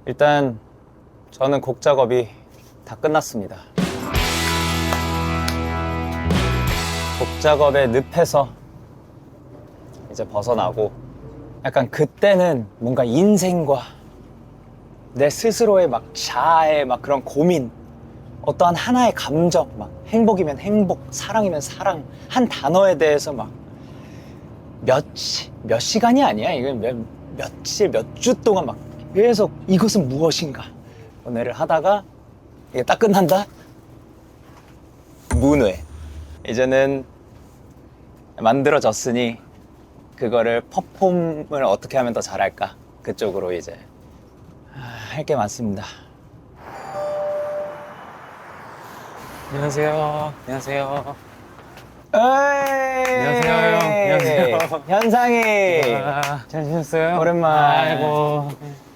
일단 저는 곡 작업이 다 끝났습니다. 곡 작업의 늪에서 이제 벗어나고 약간 그때는 뭔가 인생과 내 스스로의 막 자아의 막 그런 고민, 어떠한 하나의 감정, 막 행복이면 행복, 사랑이면 사랑, 한 단어에 대해서 막 몇 시간이 아니야. 이거 며칠, 몇 주 동안 막 계속 이것은 무엇인가 연애를 하다가 이게 딱 끝난다? 문외. 이제는 만들어졌으니 그거를 퍼폼을 어떻게 하면 더 잘할까? 그쪽으로 이제 할 게 많습니다. 안녕하세요. 안녕하세요. 안녕하세요, 형. 안녕하세요. 현상이. 잘 지냈어요? 오랜만. 아이고,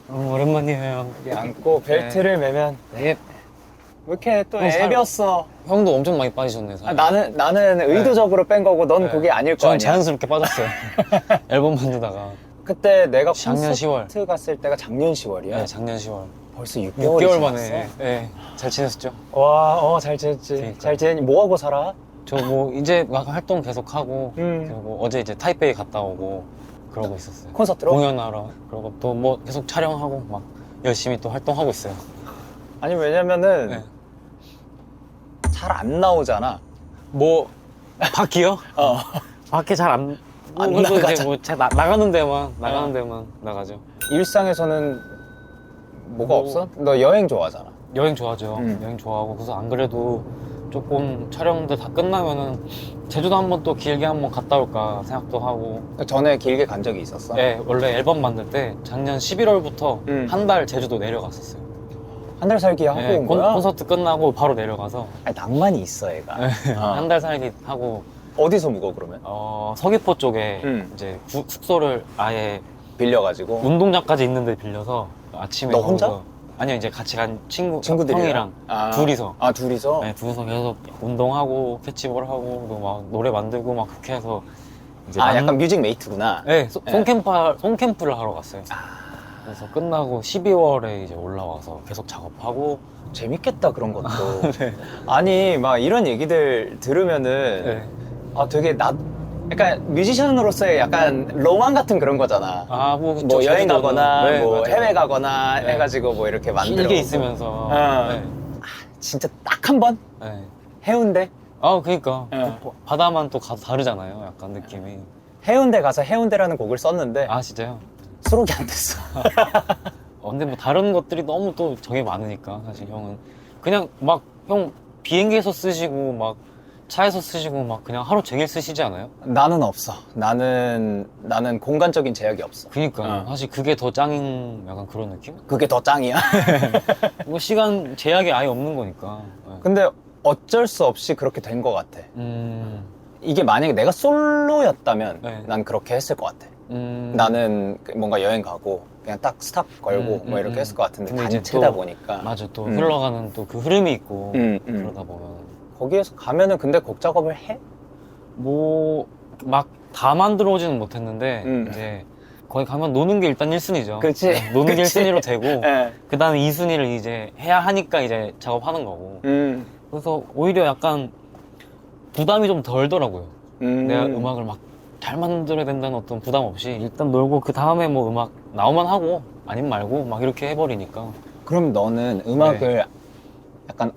너무 오랜만이에요. 여기 앉고 벨트를 매면 네. 왜 이렇게 또 살- 애볐어? 형도 엄청 많이 빠지셨네. 살. 나는 의도적으로 뺀 거고 넌 그게 아닐 거 전 아니야. 자연스럽게 빠졌어요. 앨범 만들다가. 그때 내가 작년 콘서트 갔을 때가 작년 10월이야. 네, 작년 10월. 벌써 6개월이 6개월 만에. 지났어. 네, 잘 지냈었죠? 와, 잘 지냈지. 그러니까. 잘 지냈니? 뭐 하고 살아? 저 뭐 이제 막 활동 계속 하고 음. 그리고 어제 이제 타이베이 갔다 오고 그러고 있었어요. 콘서트로? 공연하러. 그리고 또 뭐 계속 촬영하고 막 열심히 또 활동하고 있어요. 아니 왜냐면은 네. 잘 안 나오잖아. 뭐 바퀴요? 어. 밖에 잘 안 안 그래도 이제 나가잖아. 뭐 나가는 데만 나가죠. 일상에서는 뭐가 뭐- 없어? 너 여행 좋아하잖아. 여행 좋아하죠. 음. 여행 좋아하고 그래서 안 그래도 조금 촬영들 다 끝나면은 제주도 한번 또 길게 한번 갔다 올까 생각도 하고. 전에 길게 간 적이 있었어? 네, 원래 앨범 만들 때 작년 11월부터 음. 한 달 제주도 내려갔었어요. 한 달 살기 하고 네, 온 거야? 콘서트 끝나고 바로 내려가서 아니, 낭만이 있어, 얘가. 한 달 살기 하고 어디서 묵어, 그러면? 서귀포 쪽에 음. 이제 숙소를 아예 빌려가지고. 운동장까지 있는데 빌려서 아침에 너 혼자? 거기서- 아니요, 이제 같이 간 친구들이랑? 형이랑 아. 둘이서. 아, 둘이서? 네, 둘이서 계속 운동하고 캐치볼 하고 또 막 노래 만들고 막 그렇게 해서 이제 아, 약간 뮤직 메이트구나. 네, 네. 손캠프를 하러 갔어요. 그래서 끝나고 12월에 이제 올라와서 계속 작업하고. 재밌겠다, 그런 것도. 네. 아니, 막 이런 얘기들 들으면은, 네. 아, 되게 약간 뮤지션으로서의 약간 로망 같은 그런 거잖아. 뭐, 그쵸, 뭐 여행 제주도는. 가거나, 네, 뭐 맞아요. 해외 가거나 네. 해가지고 뭐 이렇게 만들어. 길게 있으면서. 어. 네. 진짜 딱 한 번? 네. 해운대? 그니까. 네. 바다만 또 가서 다르잖아요. 약간 느낌이. 해운대 가서 해운대라는 곡을 썼는데 진짜요? 수록이 안 됐어. 근데 뭐 다른 것들이 너무 또 정이 많으니까 사실 형은 그냥 막 형 비행기에서 쓰시고 막 차에서 쓰시고 막 그냥 하루 종일 쓰시지 않아요? 나는 없어. 나는 공간적인 제약이 없어. 그니까 사실 그게 더 짱인 약간 그런 느낌? 그게 더 짱이야. 뭐 시간 제약이 아예 없는 거니까. 네. 근데 어쩔 수 없이 그렇게 된 것 같아. 이게 만약에 내가 솔로였다면 네. 난 그렇게 했을 것 같아. 나는 뭔가 여행 가고 그냥 딱 스탑 걸고 뭐 이렇게 했을 것 같은데 근데 이제 단체다 또- 보니까 맞아, 또 흘러가는 또 그 흐름이 있고 그러다 보면 거기에서 가면은 근데 곡 작업을 해? 뭐 막 다 만들어 오지는 못했는데 이제 거기 가면 노는 게 일단 1순위죠. 그치. 노는 게 그치. 1순위로 되고 예. 그 다음에 2순위를 이제 해야 하니까 이제 작업하는 거고. 그래서 오히려 약간 부담이 좀 덜더라고요. 내가 음악을 막 잘 만들어야 된다는 어떤 부담 없이 일단 놀고 그 다음에 뭐 음악 나오면 하고 아니면 말고 막 이렇게 해버리니까. 그럼 너는 음악을 네. 약간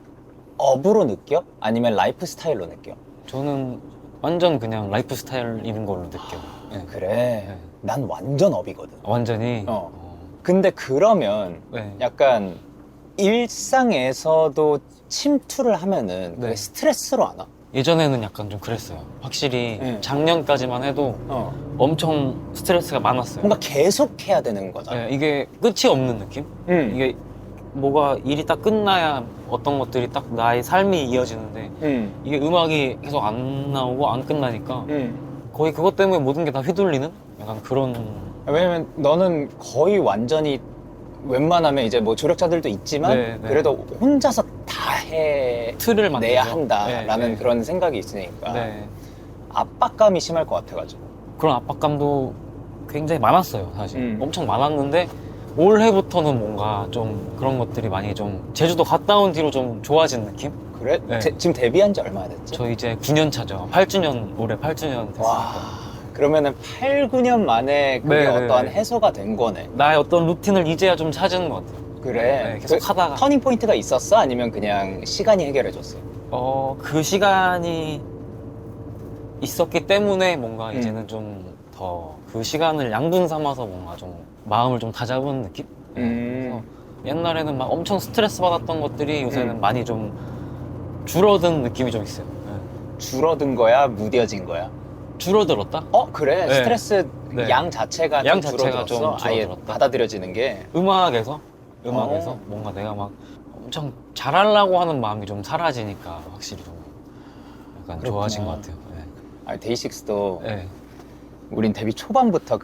업으로 느껴? 아니면 라이프 스타일로 느껴? 저는 완전 그냥 라이프 스타일인 걸로 느껴요. 네. 그래. 네. 난 완전 업이거든. 완전히. 근데 그러면 네. 약간 일상에서도 침투를 하면은 그게 네. 스트레스로 안 와? 예전에는 약간 좀 그랬어요. 확실히 네. 작년까지만 해도 엄청 스트레스가 많았어요. 뭔가 계속 해야 되는 거잖아. 네, 이게 끝이 없는 느낌? 이게 뭐가 일이 딱 끝나야 어떤 것들이 딱 나의 삶이 이어지는데 이게 음악이 계속 안 나오고 안 끝나니까 거의 그것 때문에 모든 게 다 휘둘리는 약간 그런. 왜냐면 너는 거의 완전히 웬만하면 이제 뭐 조력자들도 있지만 네, 네. 그래도 혼자서 다 해내야 틀을 만들죠. 한다라는 네, 네. 그런 생각이 있으니까 네. 압박감이 심할 것 같아가지고. 그런 압박감도 굉장히 많았어요, 사실. 엄청 많았는데 올해부터는 뭔가 좀 그런 것들이 많이 좀 제주도 갔다 온 뒤로 좀 좋아진 느낌? 그래? 네. 지금 데뷔한 지 얼마나 됐지? 저 이제 9년 차죠. 8주년, 올해 8주년 됐으니까. 와, 그러면은 8, 9년 만에 그게 네, 어떠한 네. 해소가 된 거네. 나의 어떤 루틴을 이제야 좀 찾은 것 같아요. 그래. 네, 계속 하다가. 터닝 포인트가 있었어? 아니면 그냥 시간이 해결해줬어? 그 시간이 있었기 때문에 뭔가 음. 이제는 좀 더 그 시간을 양분 삼아서 뭔가 좀 마음을 좀 다잡은 느낌? 그래서 옛날에는 막 엄청 스트레스 받았던 것들이 요새는 많이 좀 줄어든 느낌이 좀 있어요. 네. 줄어든 거야? 무뎌진 거야? 줄어들었다? 그래. 네. 스트레스 네. 양 자체가 양 좀 자체가 줄어들었어? 좀 아예 줄어들었다. 받아들여지는 게. 음악에서 뭔가 내가 막 엄청 잘하려고 하는 마음이 좀 사라지니까 확실히 좀 약간 그렇구나. 좋아진 것 같아요. 네. 아니, 데이식스도 네. 우린 데뷔 초반부터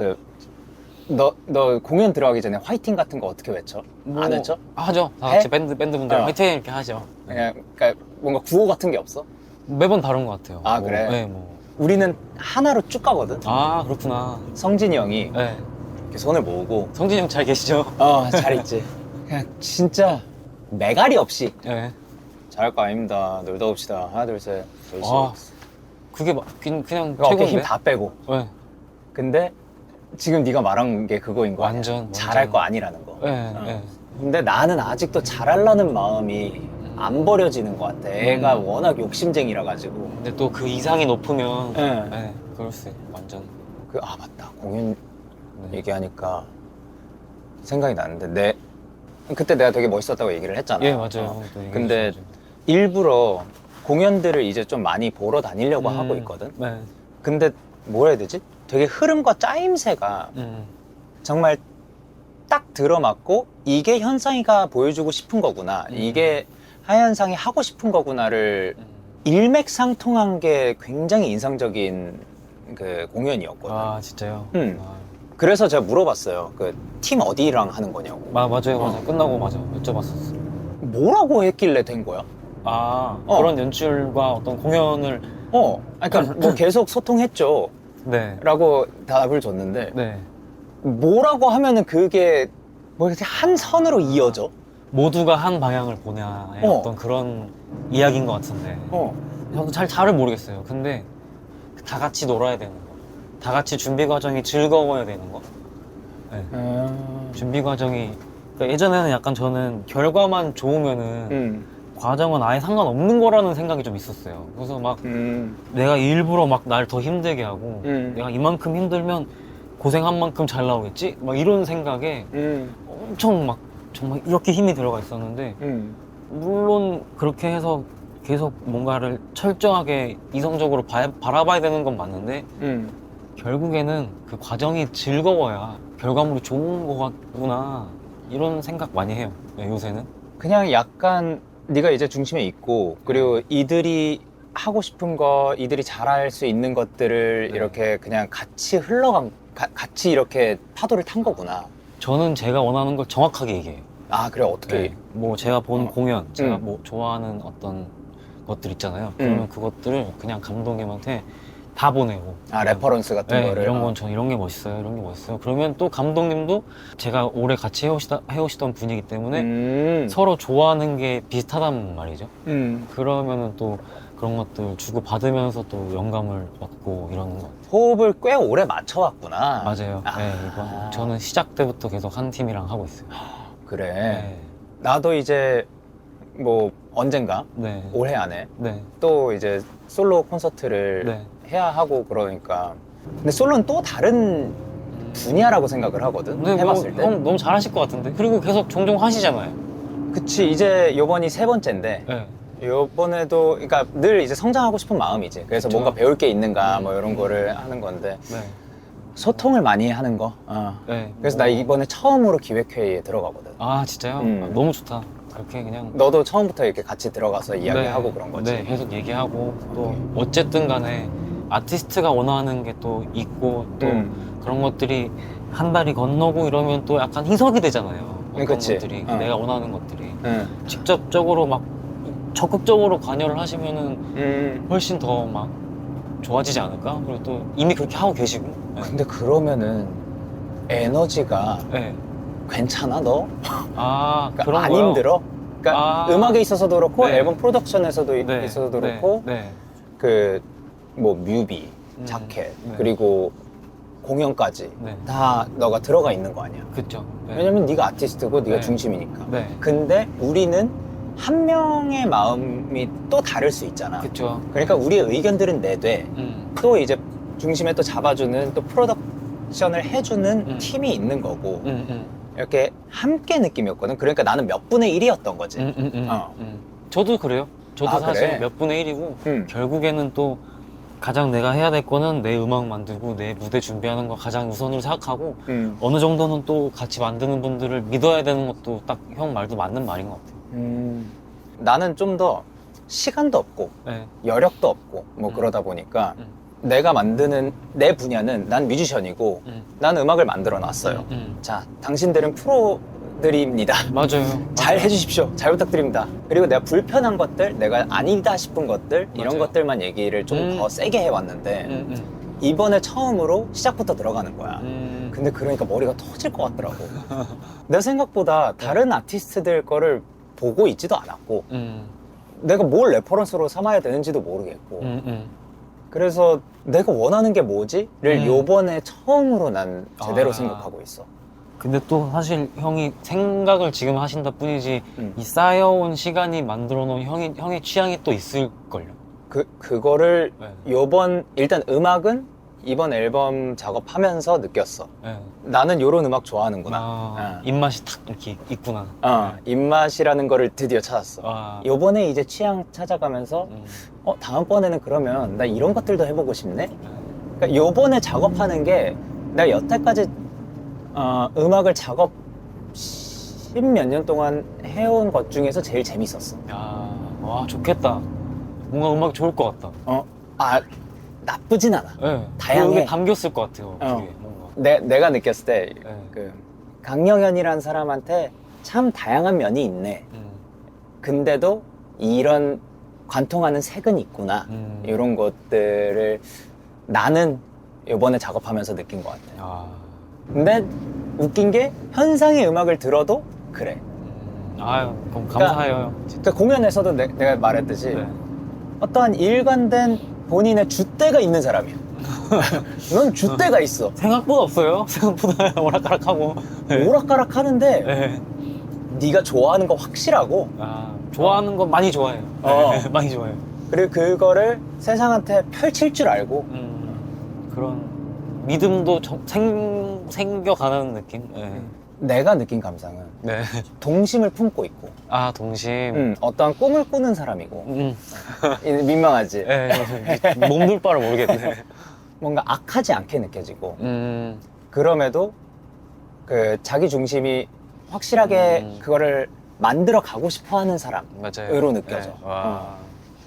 너 공연 들어가기 전에 화이팅 같은 거 어떻게 외쳐? 안 외쳐? 하죠. 다 해? 같이 밴드분들 어. 화이팅 이렇게 하죠. 그냥 그러니까 뭔가 구호 같은 게 없어? 매번 다른 것 같아요. 아, 그래? 네, 뭐. 우리는 하나로 쭉 가거든? 아, 그렇구나. 성진이 형이 네. 이렇게 손을 모으고 성진이 형 잘 계시죠? 잘했지. 그냥 진짜 매갈이 없이 네. 잘할 거 아닙니다. 놀다 옵시다. 하나 둘 셋. 아, 그게 막 그냥 어깨 최고인데. 힘 다 빼고. 네. 근데 지금 네가 말한 게 그거인 거야. 완전. 잘할 거 아니라는 거. 네, 네. 근데 나는 아직도 잘하려는 마음이 안 버려지는 것 같아. 애가 워낙 욕심쟁이라 가지고. 근데 또 그 이상이 높으면 네. 네, 그럴 수 있어요. 완전. 맞다. 공연 네. 얘기하니까 생각이 나는데 그때 내가 되게 멋있었다고 얘기를 했잖아. 예, 맞아요. 또 얘기해 근데 주셔가지고. 일부러 공연들을 이제 좀 많이 보러 다니려고 하고 있거든. 네. 근데 뭐라 해야 되지? 되게 흐름과 짜임새가 정말 딱 들어맞고 이게 현상이가 보여주고 싶은 거구나. 이게 하현상이 하고 싶은 거구나를 일맥상통한 게 굉장히 인상적인 그 공연이었거든. 아, 진짜요? 음. 아, 그래서 제가 물어봤어요. 그 팀 어디랑 하는 거냐고. 맞아요. 끝나고 맞아. 여쭤봤었어. 뭐라고 했길래 된 거야? 그런 연출과 어떤 공연을. 그러니까 뭐 계속 소통했죠. 네. 라고 답을 줬는데 네. 뭐라고 하면은 그게 뭐 이렇게 한 선으로 이어져? 모두가 한 방향을 보냐의 어떤 그런 이야기인 것 같은데. 저도 잘을 모르겠어요. 근데 다 같이 놀아야 되는 거. 다 같이 준비 과정이 즐거워야 되는 거. 네. 준비 과정이. 그러니까 예전에는 약간 저는 결과만 좋으면은 과정은 아예 상관없는 거라는 생각이 좀 있었어요. 그래서 막 내가 일부러 막 날 더 힘들게 하고 내가 이만큼 힘들면 고생한 만큼 잘 나오겠지? 막 이런 생각에 엄청 막 정말 이렇게 힘이 들어가 있었는데 물론 그렇게 해서 계속 뭔가를 철저하게 이성적으로 바라봐야 되는 건 맞는데 결국에는 그 과정이 즐거워야 결과물이 좋은 거 같구나 이런 생각 많이 해요. 네, 요새는. 그냥 약간 네가 이제 중심에 있고 그리고 이들이 하고 싶은 거 이들이 잘할 수 있는 것들을 네. 이렇게 그냥 같이 같이 이렇게 파도를 탄 거구나. 저는 제가 원하는 걸 정확하게 얘기해요. 그래 어떻게 네. 뭐 제가 본 공연, 제가 음. 뭐 좋아하는 어떤 것들 있잖아요. 그러면 그것들을 그냥 감독님한테 다 보내고. 레퍼런스 같은 네, 거를 이런 건 전 이런 게 멋있어요. 이런 게 멋있어요. 그러면 또 감독님도 제가 오래 같이 해오시던 분이기 때문에 서로 좋아하는 게 비슷하단 말이죠. 그러면은 또 그런 것들 주고 받으면서 또 영감을 얻고 이러는 것 같아요. 호흡을 꽤 오래 맞춰왔구나. 맞아요. 네, 이번 저는 시작 때부터 계속 한 팀이랑 하고 있어요. 그래. 네. 나도 이제 뭐 언젠가 네. 올해 안에 네. 또 이제 솔로 콘서트를 네. 해야 하고 그러니까 근데 솔로는 또 다른 분야라고 생각을 하거든. 근데 해봤을 때. 형 너무 잘하실 것 같은데? 그리고 계속 종종 하시잖아요. 그치 이제 요번이 3번째인데 네. 요번에도 그러니까 늘 이제 성장하고 싶은 마음이지. 그래서 그쵸. 뭔가 배울 게 있는가 뭐 이런 거를 하는 건데 네. 소통을 많이 하는 거. 네. 그래서 나 이번에 처음으로 기획회의에 들어가거든. 아, 진짜요? 너무 좋다. 그렇게 그냥. 너도 처음부터 이렇게 같이 들어가서 이야기하고 그런 거지. 네, 계속 얘기하고 또 어쨌든 간에 아티스트가 원하는 게 또 있고 또 그런 것들이 한 달이 건너고 이러면 또 약간 희석이 되잖아요. 어떤 그치. 것들이 내가 원하는 것들이 응. 직접적으로 막 적극적으로 관여를 하시면은 훨씬 더 막 좋아지지 않을까? 그리고 또 이미 그렇게 하고 계시고. 네. 근데 그러면은 에너지가 네. 괜찮아 너? 아, 그러니까 그런 안 거요? 힘들어? 그러니까 아. 음악에 있어서도 그렇고 네. 앨범 프로덕션에서도 네. 있어서도 네. 그렇고 네. 그 뭐 뮤비, 자켓 네. 그리고 공연까지 네. 다 너가 들어가 있는 거 아니야. 그쵸. 네. 왜냐면 네가 아티스트고 네가 네. 중심이니까. 네. 근데 우리는 한 명의 마음이 또 다를 수 있잖아. 그쵸. 그러니까 우리의 의견들은 내되 또 이제 중심에 또 잡아주는 또 프로덕션을 해주는 팀이 있는 거고 이렇게 함께 느낌이었거든. 그러니까 나는 몇 분의 1이었던 거지. 어. 저도 그래요. 저도 아, 사실 그래? 몇 분의 1이고 음. 결국에는 또 가장 내가 해야 될 거는 내 음악 만들고 내 무대 준비하는 거 가장 우선으로 생각하고 어느 정도는 또 같이 만드는 분들을 믿어야 되는 것도 딱 형 말도 맞는 말인 것 같아요. 나는 좀 더 시간도 없고 네. 여력도 없고 뭐 그러다 보니까 내가 만드는 내 분야는 난 뮤지션이고 난 음악을 만들어 놨어요. 자, 당신들은 프로들입니다. 맞아요. 잘 맞아요. 해주십시오. 잘 부탁드립니다. 그리고 내가 불편한 것들, 내가 아니다 싶은 것들 이런 맞아요. 것들만 얘기를 좀 더 세게 해왔는데 이번에 처음으로 시작부터 들어가는 거야. 근데 그러니까 머리가 터질 것 같더라고. 내 생각보다 다른 아티스트들 거를 보고 있지도 않았고 내가 뭘 레퍼런스로 삼아야 되는지도 모르겠고 그래서 내가 원하는 게 뭐지?를 요번에 처음으로 난 제대로 아. 생각하고 있어. 근데 또 사실 형이 생각을 지금 하신다 뿐이지 이 쌓여온 시간이 만들어 놓은 형의 취향이 또 있을걸요. 그거를 네. 일단 음악은 이번 앨범 작업하면서 느꼈어. 네. 나는 요런 음악 좋아하는구나. 아, 입맛이 탁 이렇게 있구나. 입맛이라는 거를 드디어 찾았어. 아. 요번에 이제 취향 찾아가면서 다음번에는 그러면 나 이런 것들도 해보고 싶네? 그러니까 요번에 작업하는 게 내가 여태까지 음악을 작업 10몇 년 동안 해온 것 중에서 제일 재밌었어. 야, 와 좋겠다. 뭔가 음악이 좋을 것 같다. 나쁘진 않아. 네. 다양해. 그게 담겼을 것 같아요. 그게 뭔가. 내가 느꼈을 때, 네. 강영현이라는 사람한테 참 다양한 면이 있네. 근데도 이런 관통하는 색은 있구나. 이런 것들을 나는 이번에 작업하면서 느낀 것 같아. 아, 근데 웃긴 게 현상의 음악을 들어도 그래. 아유, 그럼 감사해요. 그러니까 공연에서도 내가 말했듯이 네. 어떠한 일관된 본인의 줏대가 있는 사람이야. 넌 줏대가 있어. 생각보다 없어요. 생각보다 오락가락하고. 네. 오락가락 하는데 네. 네가 좋아하는 거 확실하고 아, 좋아하는 거 많이 좋아해요. 네, 많이 좋아해요. 그리고 그거를 세상한테 펼칠 줄 알고 그런 믿음도 생겨가는 느낌. 네. 내가 느낀 감상은 네. 동심을 품고 있고 아, 동심. 어떠한 꿈을 꾸는 사람이고 민망하지. 네, 몸둘 바를 모르겠네. 뭔가 악하지 않게 느껴지고 그럼에도 그 자기 중심이 확실하게 그거를 만들어 가고 싶어 하는 사람으로 맞아요. 느껴져. 네. 와.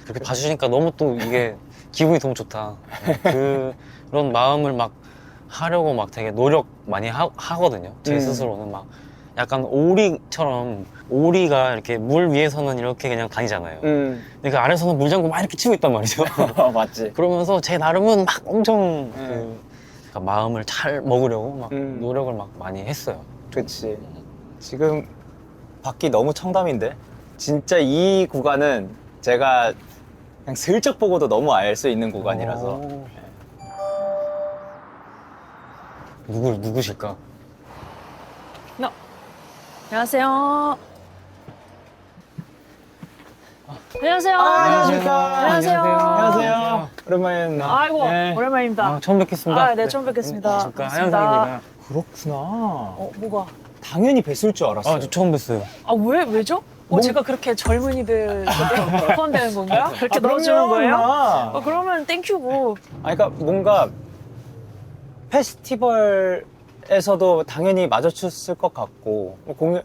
그렇게 봐주시니까 너무 또 이게 기분이 너무 좋다. 그런 마음을 막 하려고 막 되게 노력 많이 하거든요. 제 스스로는 막 약간 오리처럼 오리가 이렇게 물 위에서는 이렇게 그냥 다니잖아요. 근데 그 아래서는 물장구 막 이렇게 치고 있단 말이죠. 맞지. 그러면서 제 나름은 막 엄청 그러니까 마음을 잘 먹으려고 막 노력을 막 많이 했어요. 그치. 지금 밖이 너무 청담인데 진짜 이 구간은 제가 그냥 슬쩍 보고도 너무 알 수 있는 구간이라서. 누구실까? 안녕하세요. 안녕하세요. 안녕하십니까. 안녕하세요. 안녕하세요. 오랜만에. 아이고, 네. 오랜만입니다. 처음 뵙겠습니다. 아, 네, 처음 뵙겠습니다. 안녕하십니까. 반갑습니다. 하영상입니다. 그렇구나. 뭐가? 당연히 뵀을 줄 알았어요. 아, 저 처음 뵀어요. 아, 왜죠? 제가 그렇게 젊은이들 속에 포함되는 건가요? 그렇게 넣어주는 거예요? 그러면 땡큐고. 그러니까 뭔가 페스티벌에서도 당연히 마주쳤을 것 같고 공연,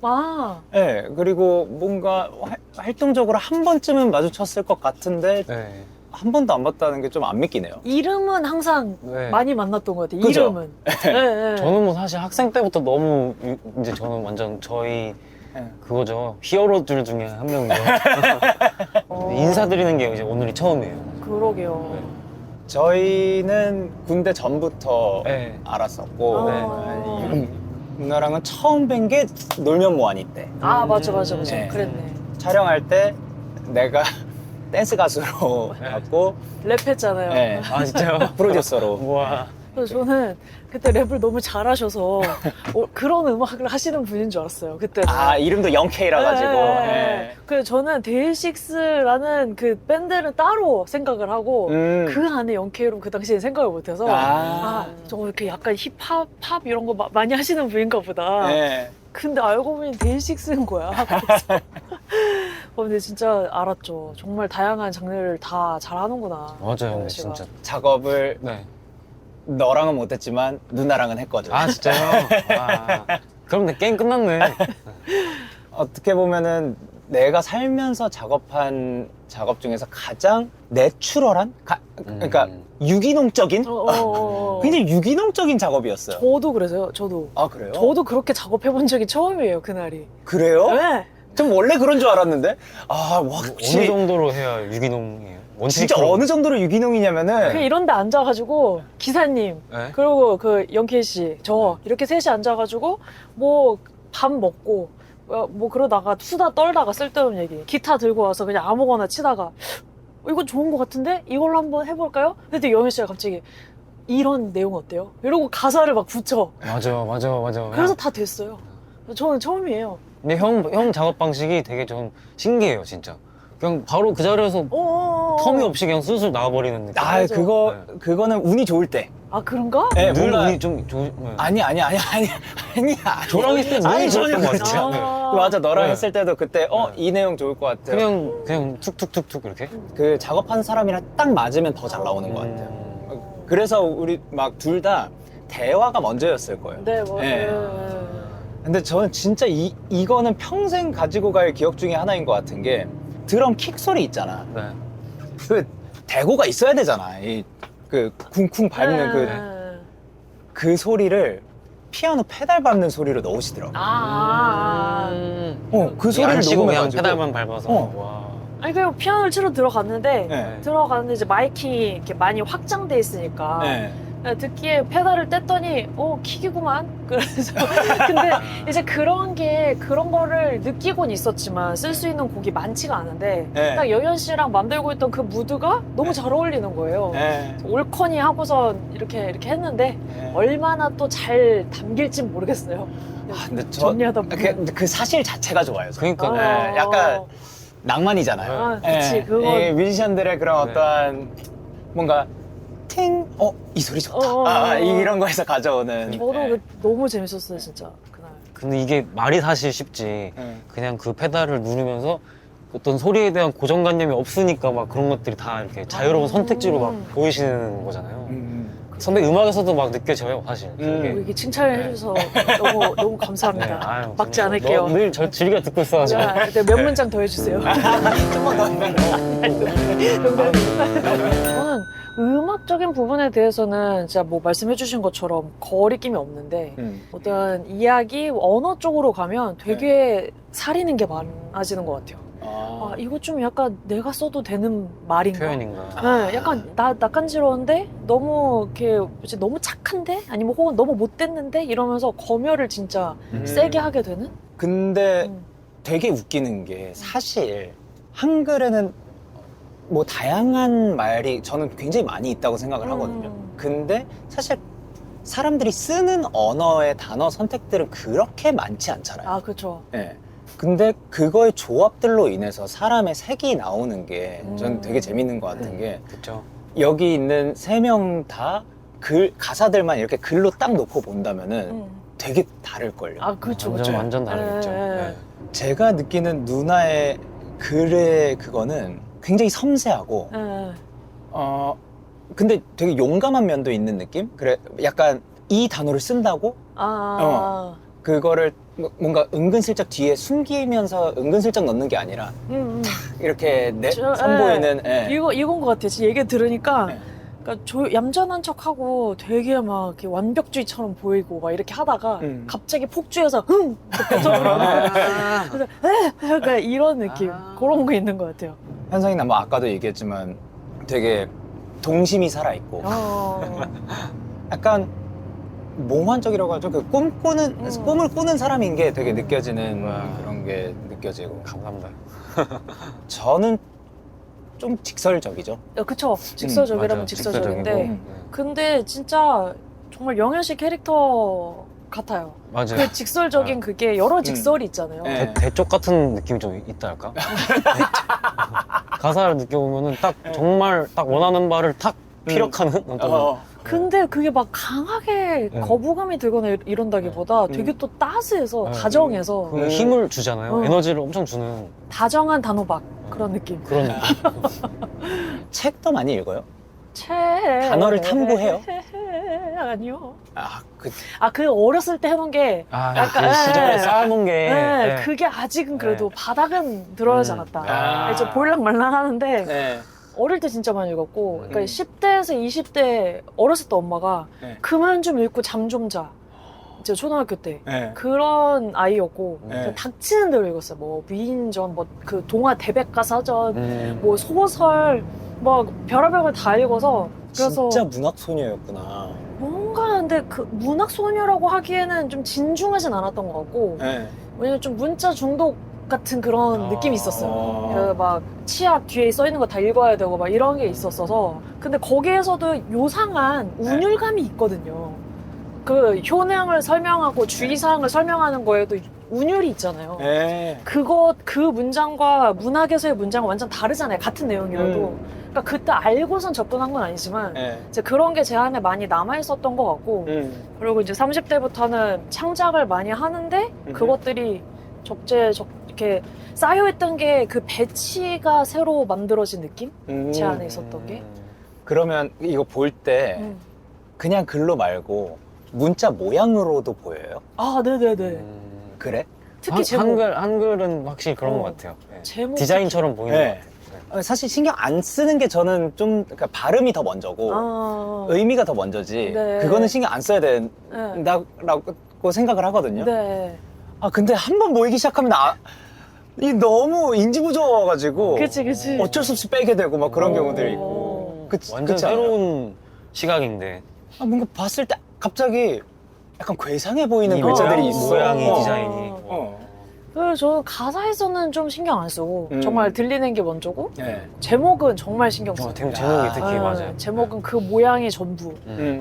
네, 그리고 뭔가 활동적으로 한 번쯤은 마주쳤을 것 같은데 네. 한 번도 안 봤다는 게 좀 안 믿기네요. 이름은 항상 네. 많이 만났던 것 같아요. 그죠? 이름은. 네. 저는 뭐 사실 학생 때부터 너무 이제 저는 완전 저희 그거죠. 히어로들 중에 한 명이죠. 인사드리는 게 이제 오늘이 처음이에요. 그러게요. 네. 저희는 군대 전부터 네. 알았었고 아. 누나랑은 처음 뵌 게 놀면 뭐하니 때. 아 맞아. 네. 그랬네. 촬영할 때 내가 댄스 가수로 왔고, 랩했잖아요. 네. 아 진짜요? 프로듀서로. 와. 그래서 저는 그때 랩을 너무 잘하셔서 그런 음악을 하시는 분인 줄 알았어요. 그때는. 아, 이름도 0K라 가지고. 네. 그래서 저는 데이식스라는 그 밴드는 따로 생각을 하고 그 안에 0K로 그 당시에 생각을 못해서 저거 이렇게 약간 힙합, 팝 이런 거 많이 하시는 분인가 보다. 네. 근데 알고 보니 데이식스인 거야. 그래서 근데 진짜 알았죠. 정말 다양한 장르를 다 잘하는구나. 맞아요, 근데 씨가. 진짜. 작업을 네. 너랑은 못했지만 누나랑은 했거든. 아 진짜요? 와. 그럼 내 게임 끝났네. 어떻게 보면은 내가 살면서 작업한 작업 중에서 가장 내추럴한? 그러니까 유기농적인? 굉장히 유기농적인 작업이었어요. 저도 그래서요. 저도. 아, 그래요? 저도 그렇게 작업해본 적이 처음이에요, 그날이. 그래요? 네. 좀 원래 그런 줄 알았는데? 아, 어느 확실히. 정도로 해야 유기농이에요? 진짜 어느 정도로 유기농이냐면은. 그냥 이런 데 앉아가지고, 기사님, 네? 그리고 그 영케이 씨, 저, 이렇게 셋이 앉아가지고, 뭐, 밥 먹고, 뭐 그러다가 수다 떨다가 쓸데없는 얘기. 기타 들고 와서 그냥 아무거나 치다가, 이거 좋은 거 같은데? 이걸로 한번 해볼까요? 근데 영현 씨가 갑자기, 이런 내용 어때요? 이러고 가사를 막 붙여. 맞아. 그래서 다 됐어요. 저는 처음이에요. 근데 형 작업 방식이 되게 좀 신기해요, 진짜. 그냥 바로 그 자리에서 텀이 없이 그냥 술술 나와버리는 느낌. 아, 맞아. 그거는 운이 좋을 때. 아, 그런가? 네, 늘 뭔가. 운이 좀 네. 아니야. 저랑 있을 때 아니, 너무 전혀 좋았던 것 그렇지 같아요. 않아요. 맞아, 너랑 네. 했을 때도 그때, 이 내용 좋을 것 같아요. 그냥 툭툭툭툭 이렇게. 그 작업한 사람이랑 딱 맞으면 더 잘 나오는 것 같아요. 그래서 우리 막 둘 다 대화가 먼저였을 거예요. 네, 뭐. 네. 근데 저는 진짜 이거는 평생 가지고 갈 기억 중에 하나인 것 같은 게 드럼 킥 소리 있잖아. 네. 그 대고가 있어야 되잖아. 그 쿵쿵 밟는 그 소리를 피아노 페달 밟는 소리로 넣으시더라고. 그 소리를 안 치고 그냥 녹음해가지고. 페달만 밟아서. 와. 아니, 그냥 피아노를 치러 들어갔는데, 네. 들어갔는데 이제 마이킹이 이렇게 많이 확장돼 있으니까. 네. 듣기에 페달을 뗐더니, 킥이구만. 그래서. 근데 이제 그런 거를 느끼곤 있었지만, 쓸 수 있는 곡이 많지가 않은데, 네. 딱 여현 씨랑 만들고 있던 그 무드가 너무 잘 어울리는 거예요. 네. 올커니 하고서 이렇게 했는데, 네. 얼마나 또 잘 담길진 모르겠어요. 근데 정리하다 보면. 그 사실 자체가 좋아요. 저는. 그러니까. 네, 약간 낭만이잖아요. 아, 그치, 그건. 이 뮤지션들의 그런 네. 어떠한 뭔가 팅, 이 소리 좋다. 이런 거에서 가져오는. 저도 네. 너무 재밌었어요, 진짜, 그날. 근데 이게 말이 사실 쉽지. 그냥 그 페달을 누르면서 어떤 소리에 대한 고정관념이 없으니까 막 그런 것들이 다 이렇게 자유로운 선택지로 막 보이시는 거잖아요. 선배 음악에서도 막 느껴져요, 사실. 그게. 이게 칭찬을 해주셔서 너무 감사합니다. 네, 아유, 막지 정말 않을게요. 늘 즐겨 듣고 있어가지고. 몇 문장 더 해주세요. 좀만 더 하면. 저는 음악적인 부분에 대해서는 진짜 뭐 말씀해주신 것처럼 거리낌이 없는데 어떤 이야기, 언어 쪽으로 가면 되게 사리는 게 많아지는 것 같아요. 이거 좀 약간 내가 써도 되는 말인가? 표현인가. 네, 약간 낯간지러운데 너무 이렇게 너무 착한데 아니면 혹은 너무 못됐는데 이러면서 검열을 진짜 세게 하게 되는? 근데 되게 웃기는 게 사실 한글에는 뭐 다양한 말이 저는 굉장히 많이 있다고 생각을 하거든요. 근데 사실 사람들이 쓰는 언어의 단어 선택들은 그렇게 많지 않잖아요. 아, 그렇죠. 네. 근데 그거의 조합들로 인해서 사람의 색이 나오는 게 저는 되게 재밌는 것 같은 게 그쵸. 여기 있는 세 명 다 가사들만 이렇게 글로 딱 놓고 본다면은 되게 다를걸요. 아, 그렇죠, 그렇죠. 완전 다르겠죠. 네. 제가 느끼는 누나의 글의 그거는 굉장히 섬세하고 네. 근데 되게 용감한 면도 있는 느낌? 그래, 약간 이 단어를 쓴다고 그거를 뭔가 은근슬쩍 뒤에 숨기면서 은근슬쩍 넣는 게 아니라 이렇게 선보이는. 이건 것 같아. 지금 얘기 들으니까 네. 그러니까 얌전한 척하고 되게 막 이렇게 완벽주의처럼 보이고 막 이렇게 하다가 갑자기 폭주해서 그래서 약간 이런 느낌 그런 거 있는 것 같아요. 현성이는 뭐 아까도 '되게 동심이 살아있고 약간 몽환적이라고 하죠. 그 꿈을 꾸는 사람인 게 되게 느껴지는 그런 게 느껴지고. 감사합니다. 저는 좀 직설적이죠. 그쵸. 직설적이라면 맞아요. 직설적인데. 직설적이고. 근데 진짜 정말 영현 씨 캐릭터 같아요. 맞아요. 그 직설적인 그게 여러 직설이 있잖아요. 네. 대쪽 같은 느낌이 좀 있다 할까? 가사를 느껴보면은 딱 정말 딱 원하는 바를 탁 피력하는 어떤 근데 그게 막 강하게 네. 거부감이 들거나 이런다기보다 되게 또 따스해서 네. 다정해서 그 힘을 주잖아요. 에너지를 엄청 주는 다정한 단호박 그런 느낌. 그런 느낌. 책도 많이 읽어요? 단어를 탐구해요? 아니요. 그 그 어렸을 때 해놓은 게 그 시절에 쌓아놓은 게 네. 그게 아직은 그래도 바닥은 들어야지 않았다. 아. 이제 볼락말락 하는데 네. 어릴 때 진짜 많이 읽었고 그러니까 10대에서 20대 어렸을 때 엄마가 네. 그만 좀 읽고 잠 좀 자. 이제 초등학교 때 네. 그런 아이였고 네. 닥치는 대로 읽었어요. 뭐 위인전, 뭐 그 동화 대백과 사전, 뭐 소설, 뭐 별의별 걸 다 읽어서 그래서 진짜 문학 소녀였구나. 뭔가 근데 그 문학 소녀라고 하기에는 좀 진중하진 않았던 것 같고 네. 왜냐면 좀 문자 중독 같은 그런 느낌이 있었어요. 그래서 막 치약 뒤에 써 있는 거 다 읽어야 되고 막 이런 게 있었어서 근데 거기에서도 요상한 운율감이 있거든요. 그 효능을 설명하고 주의사항을 설명하는 거에도 운율이 있잖아요. 네. 그 문장과 문학에서의 문장은 완전 다르잖아요. 같은 내용이어도. 그러니까 그때 알고선 접근한 건 아니지만 네. 이제 그런 게 제 안에 많이 남아있었던 것 같고 그리고 이제 30대부터는 창작을 많이 하는데 그것들이 이렇게 쌓여있던 게 그 배치가 새로 만들어진 느낌? 제 안에 있었던 게. 그러면 이거 볼 때 그냥 글로 말고 문자 모양으로도 보여요? 아, 네네네. 그래? 특히 제목. 한글은 확실히 그런 것 같아요. 네. 제목 디자인처럼 보이는 네. 것 같아요. 네. 사실 신경 안 쓰는 게 저는 좀 그러니까 발음이 더 먼저고 의미가 더 먼저지 네. 그거는 신경 안 써야 네. 된다고 생각을 하거든요. 네. 근데 한 번 모이기 시작하면 이 너무 인지 부조화가지고 그치. 어쩔 수 없이 빼게 되고 막 그런 경우들이 있고 완전 그렇지 않아요? 새로운 시각인데 뭔가 봤을 때 갑자기 약간 괴상해 보이는 이 글자들이 모양, 있어. 모양이 어. 디자인이 그래서 저는 가사에서는 좀 신경 안 쓰고 정말 들리는 게 먼저고 네. 제목은 정말 신경 써요. 제목이 특히 맞아요. 제목은 그 모양이 전부.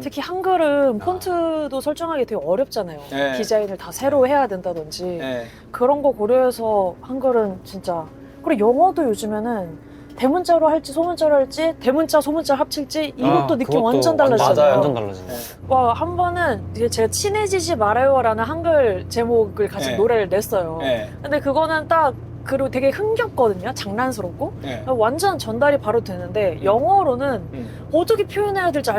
특히 한글은 폰트도 설정하기 되게 어렵잖아요. 네. 디자인을 다 새로 해야 된다든지 네. 그런 거 고려해서 한글은 진짜 그리고 영어도 요즘에는 대문자로 할지 소문자로 할지 대문자 소문자 합칠지 이것도 느낌 완전 달라지잖아요. 완전 달라지네. 한 번은 이제 제가 친해지지 말아요라는 한글 제목을 가진 네. 노래를 냈어요. 네. 근데 그거는 딱 그리고 되게 흥겹거든요. 장난스럽고 네. 완전 전달이 바로 되는데 영어로는 어떻게 표현해야 될지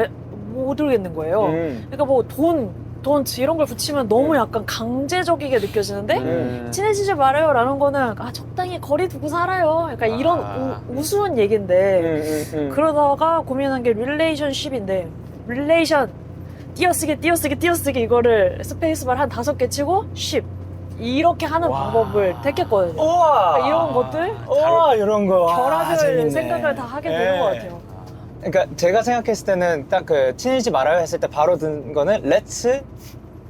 모르겠는 거예요. 그러니까 뭐 돈 이런 걸 붙이면 너무 약간 강제적이게 느껴지는데 친해지지 말아요라는 거는 적당히 거리 두고 살아요. 약간 이런 우스운 얘기인데 그러다가 고민한 게 릴레이션십인데 릴레이션 띄어쓰기 이거를 스페이스바를 한 5개 치고 쉽 이렇게 하는 방법을 택했거든요. 그러니까 이런 것들 이런 거 결합을 재밌네. 생각을 다 하게 되는 것 같아요. 그러니까 제가 생각했을 때는 딱 그 친해지지 말아요 했을 때 바로 든 거는 Let's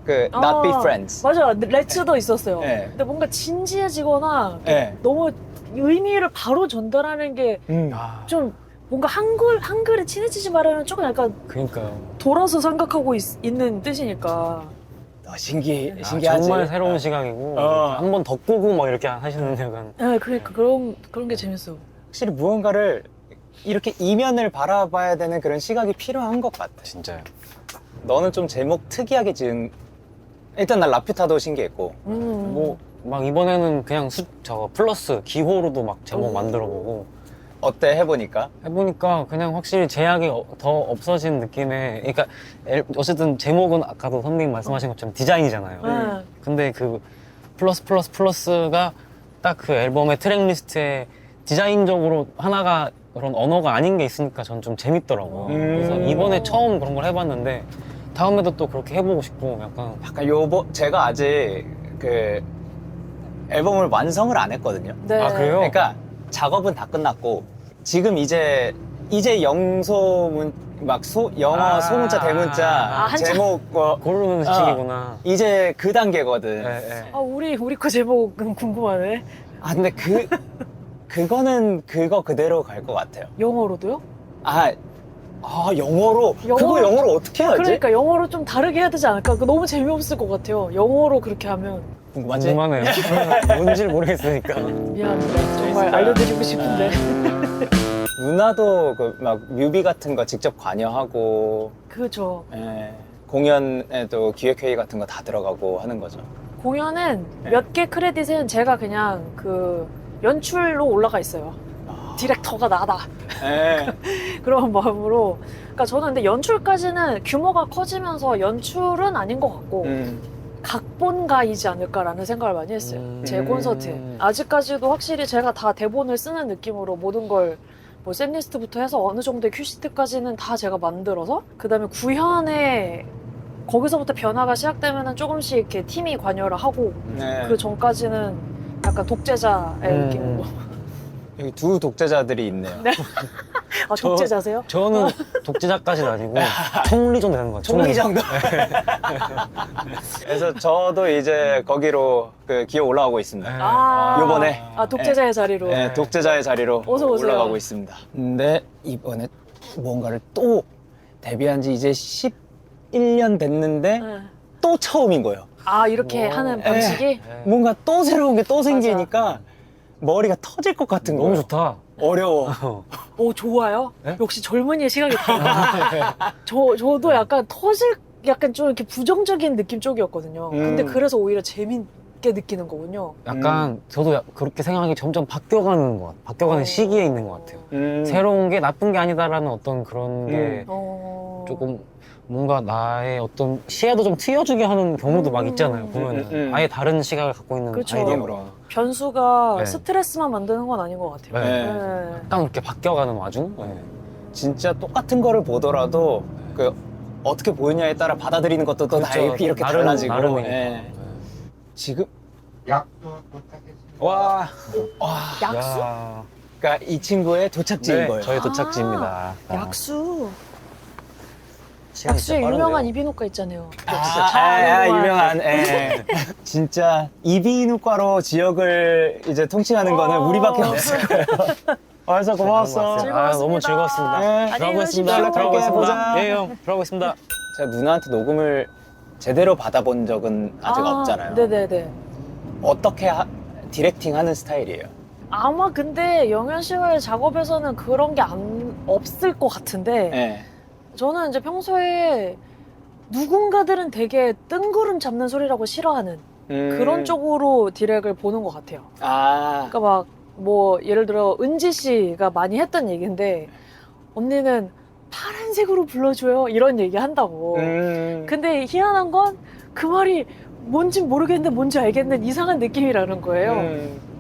not be friends. 맞아, 렛츠도 있었어요. 네. 근데 뭔가 진지해지거나 네. 너무 의미를 바로 전달하는 게 좀 뭔가 한글에 친해지지 말아요 조금 약간 그러니까요. 돌아서 생각하고 있는 뜻이니까. 신기하지. 정말 새로운 시각이고 한 번 더 꾸고 막 이렇게 하시는 약간 네, 그러니까 그런 게 재밌어. 확실히 무언가를 이렇게 이면을 바라봐야 되는 그런 시각이 필요한 것 같아. 진짜요. 너는 좀 제목 특이하게 지은 일단 난 라퓨타도 신기했고 뭐 막 이번에는 그냥 저거 플러스 기호로도 막 제목 만들어보고 어때 해보니까? 해보니까 그냥 확실히 제약이 더 없어진 느낌의 그러니까 어쨌든 제목은 아까도 선배님 말씀하신 것처럼 디자인이잖아요. 근데 그 플러스가 딱 그 앨범의 트랙리스트에 디자인적으로 하나가 그런 언어가 아닌 게 있으니까 전 좀 재밌더라고요. 그래서 이번에 처음 그런 걸 해봤는데 다음에도 또 그렇게 해보고 싶고 약간 제가 아직 그 앨범을 완성을 안 했거든요. 네. 아 그래요? 그러니까 작업은 다 끝났고 지금 이제 영소 막 영어 소문자 대문자 한자. 제목 고르는 시기구나. 이제 그 단계거든. 네. 아, 우리 거 제목은 궁금하네. 아 근데 그거는 그거 그대로 갈 것 같아요. 영어로도요? 영어로 그거 영어로 어떻게 하지? 그러니까 영어로 좀 다르게 해야 되지 않을까? 그거 너무 재미없을 것 같아요. 영어로 그렇게 하면. 궁금하지? 궁금하네요. 뭔지를 모르겠으니까. 미안합니다. 정말 알려드리고 싶은데. 누나도 그 막 뮤비 같은 거 직접 관여하고 그죠. 공연에도 기획회의 같은 거 다 들어가고 하는 거죠. 공연은 네. 몇 개 크레딧은 제가 그냥 그 연출로 올라가 있어요. 디렉터가 나다. 그런 마음으로. 그러니까 저는 근데 연출까지는 규모가 커지면서 연출은 아닌 것 같고 각본가이지 않을까라는 생각을 많이 했어요. 제 콘서트에. 아직까지도 확실히 제가 다 대본을 쓰는 느낌으로 모든 걸 뭐 셋리스트부터 해서 어느 정도의 큐시트까지는 다 제가 만들어서 그다음에 구현에 거기서부터 변화가 시작되면은 조금씩 이렇게 팀이 관여를 하고 그 전까지는 약간 독재자의 느낌으로. 여기 두 독재자들이 있네요. 아, 독재자세요? 저는 독재자까지는 아니고 총리 정도 되는 것 같아요. 총리 정도. 그래서 저도 이제 거기로 그 기어 올라가고 있습니다. 요번에 독재자의 자리로. 네, 독재자의 자리로 어서 오세요. 올라가고 있습니다. 근데 이번에 뭔가를 또 데뷔한 지 이제 11년 됐는데 네. 또 처음인 거예요. 이렇게 와. 하는 방식이? 뭔가 또 새로운 게 또 생기니까 머리가 터질 것 같은 거예요. 너무 좋다. 어려워. 오, 좋아요? 네? 역시 젊은이의 시각이 다르다. 저도 약간 약간 좀 이렇게 부정적인 느낌 쪽이었거든요. 근데 그래서 오히려 재밌게 느끼는 거군요. 약간 저도 그렇게 생각이 점점 바뀌어가는 것 같아요. 바뀌어가는 시기에 있는 것 같아요. 새로운 게 나쁜 게 아니다라는 어떤 그런 게 조금 뭔가 나의 어떤 시야도 좀 트여주게 하는 경우도 막 있잖아요. 보면은 아예 다른 시각을 갖고 있는 그쵸. 아이디어로 변수가 네. 스트레스만 만드는 건 아닌 것 같아요. 네. 약간 그렇게 바뀌어가는 와중. 진짜 똑같은 거를 보더라도 그 어떻게 보이냐에 따라 받아들이는 것도 또 다 그렇죠. 이렇게 나름, 달라지고. 나름이니까. 지금 약도 도착했습니다. 와, 약수? 야. 그러니까 이 친구의 도착지인 네, 거예요. 저희 도착지입니다. 약수. 시간이 약수에 진짜 유명한 빠르네요. 이비인후과 있잖아요. 유명한. 진짜 이비인후과로 지역을 이제 통칭하는 거는 우리밖에 없을 거예요. 와서 고마웠어. 즐거웠습니다. 너무 즐거웠습니다. 네. 들어가고 있습니다. 가십시오. 들어가고 있습니다. 보자. 예, 형. 들어가고 있습니다. 제가 누나한테 녹음을 제대로 받아본 적은 아직 없잖아요. 네네네. 어떻게 디렉팅 하는 스타일이에요? 아마 근데 영현 씨와의 작업에서는 그런 게 없을 것 같은데 네. 저는 이제 평소에 누군가들은 되게 뜬구름 잡는 소리라고 싫어하는 그런 쪽으로 디렉을 보는 것 같아요. 그러니까 막 뭐 예를 들어 은지 씨가 많이 했던 얘기인데 언니는 파란색으로 불러줘요 이런 얘기 한다고. 근데 희한한 건 그 말이 뭔진 모르겠는데 뭔지 알겠는 이상한 느낌이라는 거예요.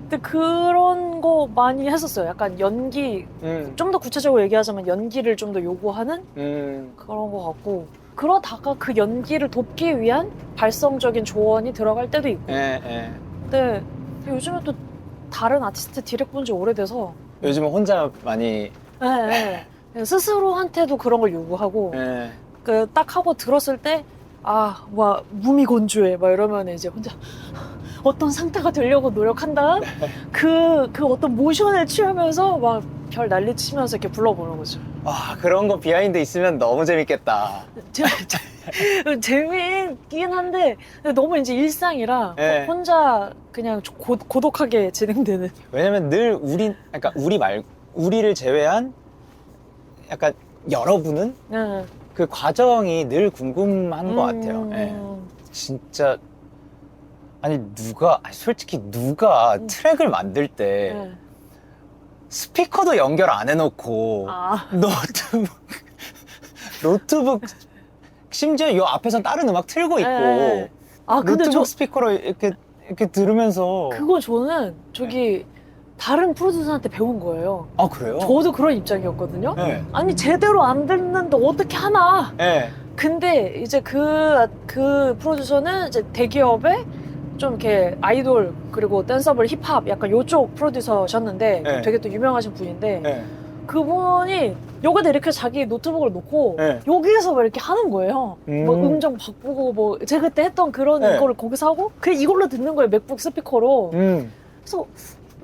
근데 그런 거 많이 했었어요. 약간 연기, 좀 더 구체적으로 얘기하자면 연기를 좀 더 요구하는 그런 거 같고 그러다가 그 연기를 돕기 위한 발성적인 조언이 들어갈 때도 있고. 근데 요즘에 또 다른 아티스트 디렉 본 지 오래돼서 요즘은 혼자 많이 그냥 스스로한테도 그런 걸 요구하고 그 딱 하고 들었을 때 뭐 무미건조해 막 이러면 이제 혼자 어떤 상태가 되려고 노력한다. 그 어떤 모션을 취하면서 막 별 난리 치면서 이렇게 불러보는 거죠. 그런 거 비하인드 있으면 너무 재밌겠다. 재밌긴 한데 너무 이제 일상이라 네. 혼자 그냥 고독하게 진행되는. 왜냐면 늘 그러니까 우리를 제외한 약간 여러분은 그 과정이 늘 궁금한 것 같아요. 진짜 솔직히 누가 트랙을 만들 때 스피커도 연결 안 해놓고 노트북 심지어 이 앞에선 다른 음악 틀고 있고 근데 노트북 스피커로 이렇게 들으면서 그거 저는 다른 프로듀서한테 배운 거예요. 그래요? 저도 그런 입장이었거든요. 네. 아니 제대로 안 듣는데 어떻게 하나? 네. 근데 이제 그 프로듀서는 이제 대기업에 좀 이렇게 아이돌 그리고 댄서블 힙합 약간 요쪽 프로듀서셨는데 네. 되게 또 유명하신 분인데 그분이 여기다 이렇게 자기 노트북을 놓고 네. 여기에서 막 이렇게 하는 거예요. 뭐 음정 바꾸고 뭐 제가 그때 했던 그런 네. 거를 거기서 하고 그냥 이걸로 듣는 거예요. 맥북 스피커로. 그래서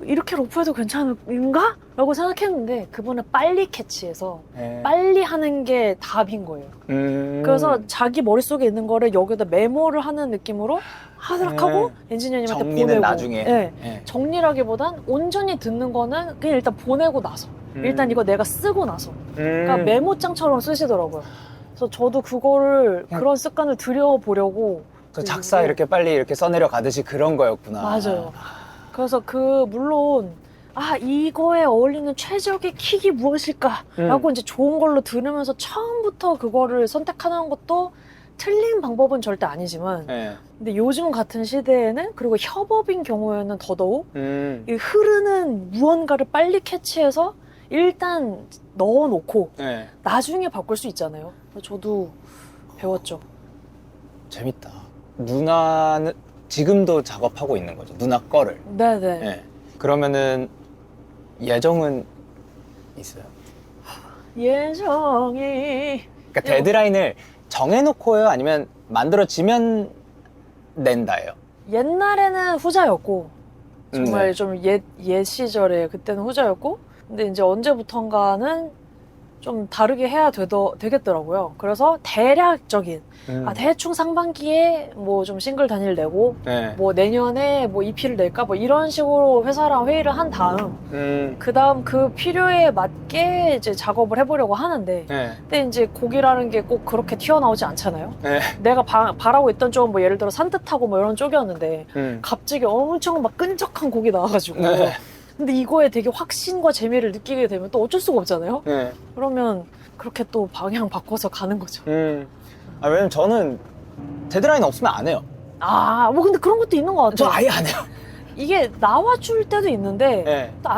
이렇게 로프해도 괜찮은가? 라고 생각했는데 그분은 빨리 캐치해서 네. 빨리 하는 게 답인 거예요. 그래서 자기 머릿속에 있는 거를 여기다 메모를 하는 느낌으로 하드락 하고 엔지니어님한테 정리는 보내고 나중에. 네. 네. 정리라기보단 온전히 듣는 거는 그냥 일단 보내고 나서 일단 이거 내가 쓰고 나서 그러니까 메모장처럼 쓰시더라고요. 그래서 저도 그거를 그런 습관을 들여보려고 그 작사 이렇게 빨리 이렇게 써내려 가듯이 그런 거였구나. 맞아요. 그래서 물론 이거에 어울리는 최적의 킥이 무엇일까라고 이제 좋은 걸로 들으면서 처음부터 그거를 선택하는 것도 틀린 방법은 절대 아니지만 네. 근데 요즘 같은 시대에는 그리고 협업인 경우에는 더더욱 이 흐르는 무언가를 빨리 캐치해서 일단 넣어놓고 네. 나중에 바꿀 수 있잖아요. 저도 배웠죠. 재밌다. 누나는 지금도 작업하고 있는 거죠. 누나 거를. 네네. 네. 그러면은 예정은 있어요? 예정이 그러니까 데드라인을 정해놓고요? 아니면 만들어지면 낸다예요? 옛날에는 후자였고 정말 네. 좀 옛 시절에 그때는 후자였고 근데 이제 언제부턴가는 좀 다르게 해야 되겠더라고요. 그래서 대략적인 대충 상반기에 뭐 좀 싱글 단위를 내고 네. 뭐 내년에 뭐 EP를 낼까 뭐 이런 식으로 회사랑 회의를 한 다음 그 다음 그 필요에 맞게 이제 작업을 해보려고 하는데 네. 근데 이제 곡이라는 게 꼭 그렇게 튀어나오지 않잖아요. 네. 내가 바라고 있던 쪽은 뭐 예를 들어 산뜻하고 뭐 이런 쪽이었는데 갑자기 엄청 막 끈적한 곡이 나와가지고 네. 근데 이거에 되게 확신과 재미를 느끼게 되면 또 어쩔 수가 없잖아요. 네. 그러면 그렇게 또 방향 바꿔서 가는 거죠. 왜냐면 저는 데드라인 없으면 안 해요. 뭐 근데 그런 것도 있는 것 같아요. 저 아예 안 해요. 이게 나와줄 때도 있는데 네. 또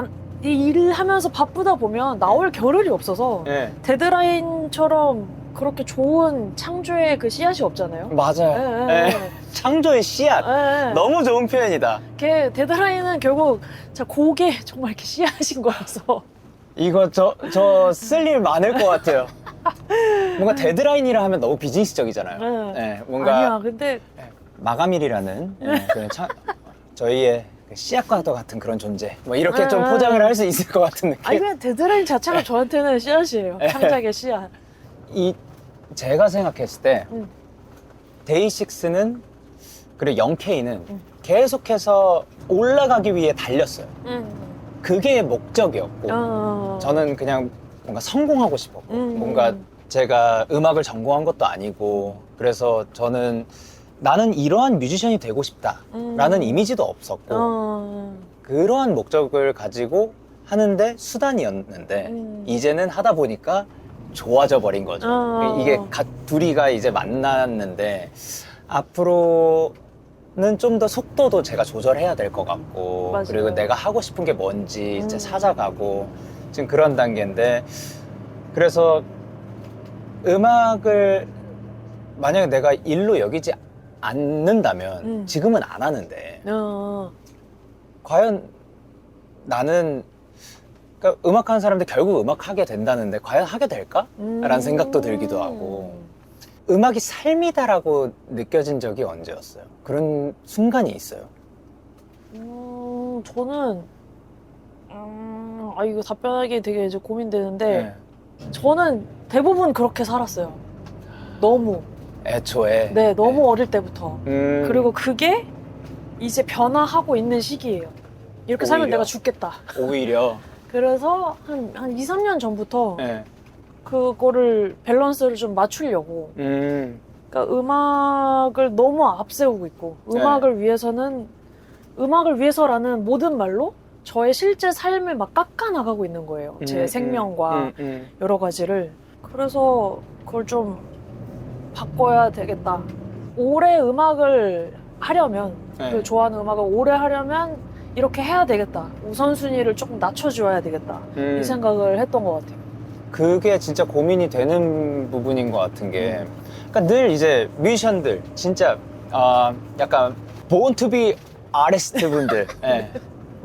이 일을 하면서 바쁘다 보면 나올 겨를이 없어서 네. 데드라인처럼 그렇게 좋은 창조의 그 씨앗이 없잖아요. 맞아요. 네. 네. 창조의 씨앗. 네. 너무 좋은 표현이다. 데드라인은 결국 곡에 정말 이렇게 씨앗인 거라서 이거 저 쓸 일 많을 것 같아요. 뭔가 데드라인이라 하면 너무 비즈니스적이잖아요. 네. 네, 뭔가 아니야 근데 마감일이라는 저희의 그 씨앗과도 같은 그런 존재. 뭐 이렇게 좀 네. 포장을 할 수 있을 것 같은 느낌. 그냥 데드라인 자체가 저한테는 씨앗이에요. 창작의 씨앗. 제가 생각했을 때 음. 데이식스는 그리고 0K는 계속해서 올라가기 위해 달렸어요. 그게 목적이었고 저는 그냥 뭔가 성공하고 싶었고 뭔가 제가 음악을 전공한 것도 아니고 그래서 저는 나는 이러한 뮤지션이 되고 싶다라는 이미지도 없었고 그러한 목적을 가지고 하는데 수단이었는데 이제는 하다 보니까 좋아져 버린 거죠. 이게 둘이가 이제 만났는데 앞으로는 좀 더 속도도 제가 조절해야 될 것 같고 맞아요. 그리고 내가 하고 싶은 게 뭔지 이제 찾아가고 지금 그런 단계인데 그래서 음악을 만약에 내가 일로 여기지 않는다면 지금은 안 하는데 과연 나는 그러니까 음악하는 사람들 결국 음악하게 된다는데 과연 하게 될까? 라는 생각도 들기도 하고 음악이 삶이다라고 느껴진 적이 언제였어요? 그런 순간이 있어요? 저는 이거 답변하기 되게 이제 고민되는데 저는 대부분 그렇게 살았어요. 너무 애초에 네 너무 어릴 때부터 그리고 그게 이제 변화하고 있는 시기예요. 이렇게 살면 오히려? 내가 죽겠다. 오히려 그래서 한 2, 3년 전부터 네. 그거를 밸런스를 좀 맞추려고 그러니까 음악을 너무 앞세우고 있고 음악을 위해서라는 모든 말로 저의 실제 삶을 막 깎아나가고 있는 거예요. 제 생명과 여러 가지를. 그래서 그걸 좀 바꿔야 되겠다. 오래 음악을 하려면 그 좋아하는 음악을 오래 하려면 이렇게 해야 되겠다. 우선순위를 조금 낮춰줘야 되겠다. 이 생각을 했던 것 같아요. 그게 진짜 고민이 되는 부분인 것 같은 게 그러니까 늘 이제 뮤지션들 진짜 약간 born to be artist 분들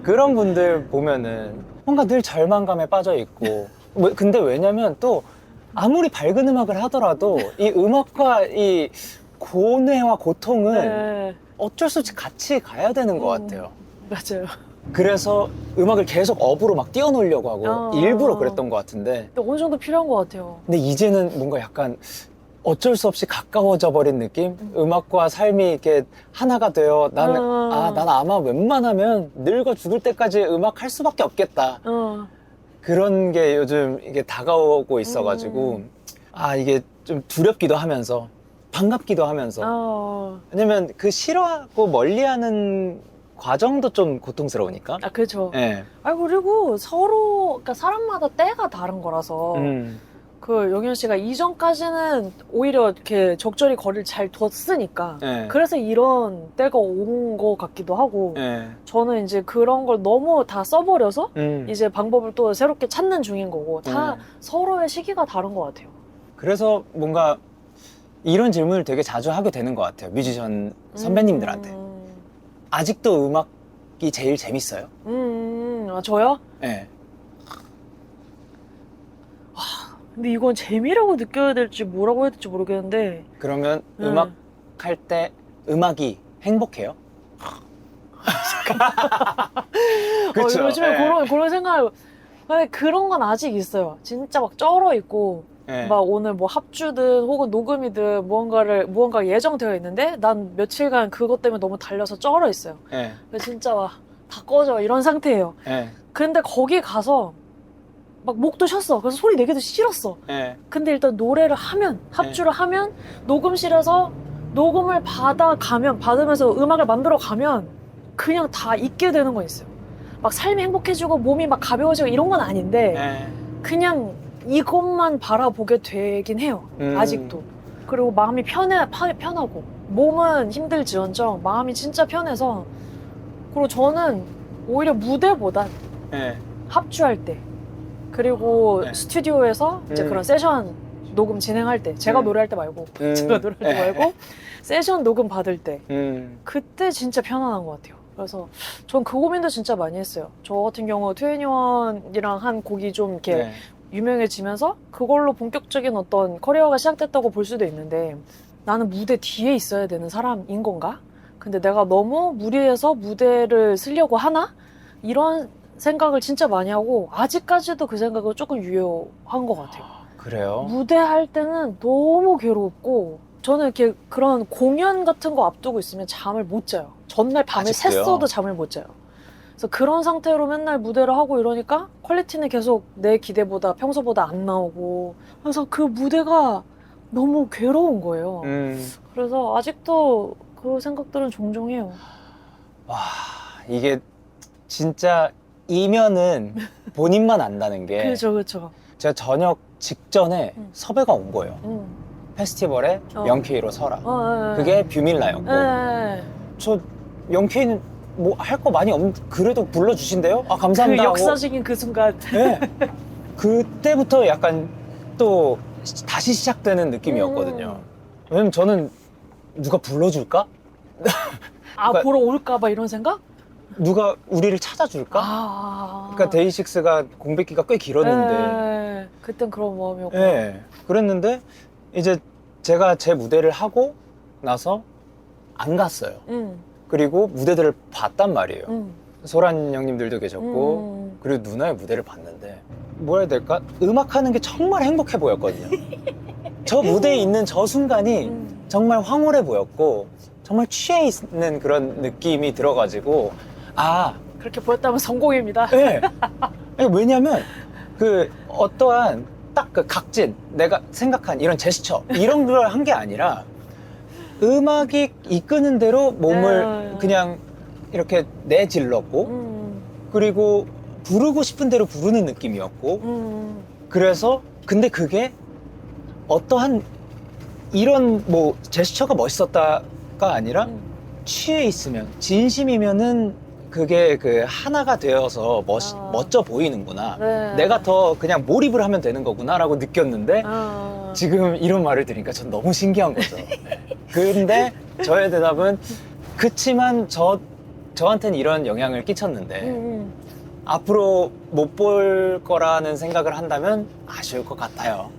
그런 분들 보면은 뭔가 늘 절망감에 빠져 있고 근데 왜냐면 또 아무리 밝은 음악을 하더라도 이 음악과 이 고뇌와 고통은 네. 어쩔 수 없이 같이 가야 되는 것 같아요. 맞아요. 그래서 음악을 계속 업으로 막 띄워놓으려고 하고 일부러 그랬던 것 같은데 근데 어느 정도 필요한 것 같아요. 근데 이제는 뭔가 약간 어쩔 수 없이 가까워져 버린 느낌? 음악과 삶이 이렇게 하나가 되어 난 아마 웬만하면 늙어 죽을 때까지 음악 할 수밖에 없겠다. 그런 게 요즘 이게 다가오고 있어가지고 이게 좀 두렵기도 하면서 반갑기도 하면서 왜냐면 그 싫어하고 멀리하는 과정도 좀 고통스러우니까. 그렇죠. 네. 그리고 서로, 그러니까 사람마다 때가 다른 거라서, 그 영현 씨가 이전까지는 오히려 이렇게 적절히 거리를 잘 뒀으니까, 네. 그래서 이런 때가 온 것 같기도 하고, 네. 저는 이제 그런 걸 너무 다 써버려서, 이제 방법을 또 새롭게 찾는 중인 거고, 다 서로의 시기가 다른 것 같아요. 그래서 뭔가 이런 질문을 되게 자주 하게 되는 것 같아요. 뮤지션 선배님들한테. 아직도 음악이 제일 재밌어요? 저요? 네. 근데 이건 재미라고 느껴야 될지 뭐라고 해야 될지 모르겠는데. 그러면 음악 할 때 음악이 행복해요? 그쵸? 요즘에 네. 그런 생각을. 근데 그런 건 아직 있어요. 진짜 막 쩔어 있고, 네. 막 오늘 뭐 합주든 혹은 녹음이든 무언가 예정되어 있는데, 난 며칠간 그것 때문에 너무 달려서 쩔어 있어요. 네. 근데 진짜 막 다 꺼져 이런 상태예요. 네. 근데 거기 가서 막 목도 쉬었어. 그래서 소리 내기도 싫었어. 네. 근데 일단 노래를 하면, 합주를 하면, 녹음실에서 녹음을 받으면서 음악을 만들어 가면 그냥 다 잊게 되는 거 있어요. 막 삶이 행복해지고 몸이 막 가벼워지고 이런 건 아닌데 네. 그냥 이것만 바라보게 되긴 해요. 아직도. 그리고 마음이 편하고 몸은 힘들지언정 마음이 진짜 편해서. 그리고 저는 오히려 무대보단 네. 합주할 때 그리고 네. 스튜디오에서 이제 그런 세션 녹음 진행할 때 제가 노래할 때 말고 제가 노래할 때 말고 세션 녹음 받을 때 그때 진짜 편안한 것 같아요. 그래서 전 그 고민도 진짜 많이 했어요. 저 같은 경우 2NE1이랑 한 곡이 좀 이렇게 네. 유명해지면서 그걸로 본격적인 어떤 커리어가 시작됐다고 볼 수도 있는데, 나는 무대 뒤에 있어야 되는 사람인 건가? 근데 내가 너무 무리해서 무대를 쓰려고 하나? 이런 생각을 진짜 많이 하고 아직까지도 그 생각은 조금 유효한 것 같아요. 그래요? 무대할 때는 너무 괴롭고, 저는 이렇게 그런 공연 같은 거 앞두고 있으면 잠을 못 자요. 전날 밤에 아직도요? 샜어도 잠을 못 자요. 그래서 그런 상태로 맨날 무대를 하고 이러니까 퀄리티는 계속 내 기대보다 평소보다 안 나오고, 그래서 그 무대가 너무 괴로운 거예요. 그래서 아직도 그 생각들은 종종 해요. 와, 이게 진짜 이면은 본인만 안다는 게 그렇죠. 제가 저녁 직전에 섭외가 온 거예요. 페스티벌에 명케이로 서라. 그게 뷰밀라였고 저 명케이는 뭐 할 거 많이 없는데 그래도 불러주신대요? 감사합니다 그 하고. 역사적인 그 순간. 네. 그때부터 약간 또 다시 시작되는 느낌이었거든요. 왜냐면 저는 누가 불러줄까? 그러니까 보러 올까봐 이런 생각? 누가 우리를 찾아줄까? 그러니까 데이식스가 공백기가 꽤 길었는데 그땐 그런 마음이었고. 네. 그랬는데 이제 제가 제 무대를 하고 나서 안 갔어요. 그리고 무대들을 봤단 말이에요. 소란 형님들도 계셨고 그리고 누나의 무대를 봤는데 뭐 해야 될까? 음악하는 게 정말 행복해 보였거든요. 저 무대에 있는 저 순간이 정말 황홀해 보였고 정말 취해 있는 그런 느낌이 들어가지고 그렇게 보였다면 성공입니다. 네. 왜냐면 그 어떠한 딱 그 각진 내가 생각한 이런 제스처 이런 걸 한 게 아니라 음악이 이끄는 대로 몸을 그냥 이렇게 내질렀고 그리고 부르고 싶은 대로 부르는 느낌이었고 그래서 근데 그게 어떠한 이런 뭐 제스처가 멋있었다가 아니라 취해 있으면 진심이면은 그게 그 하나가 되어서 멋져 보이는구나. 네. 내가 더 그냥 몰입을 하면 되는 거구나라고 느꼈는데 지금 이런 말을 들으니까 전 너무 신기한 거죠. 근데 저의 대답은 그치만 저한테는 이런 영향을 끼쳤는데 앞으로 못 볼 거라는 생각을 한다면 아쉬울 것 같아요.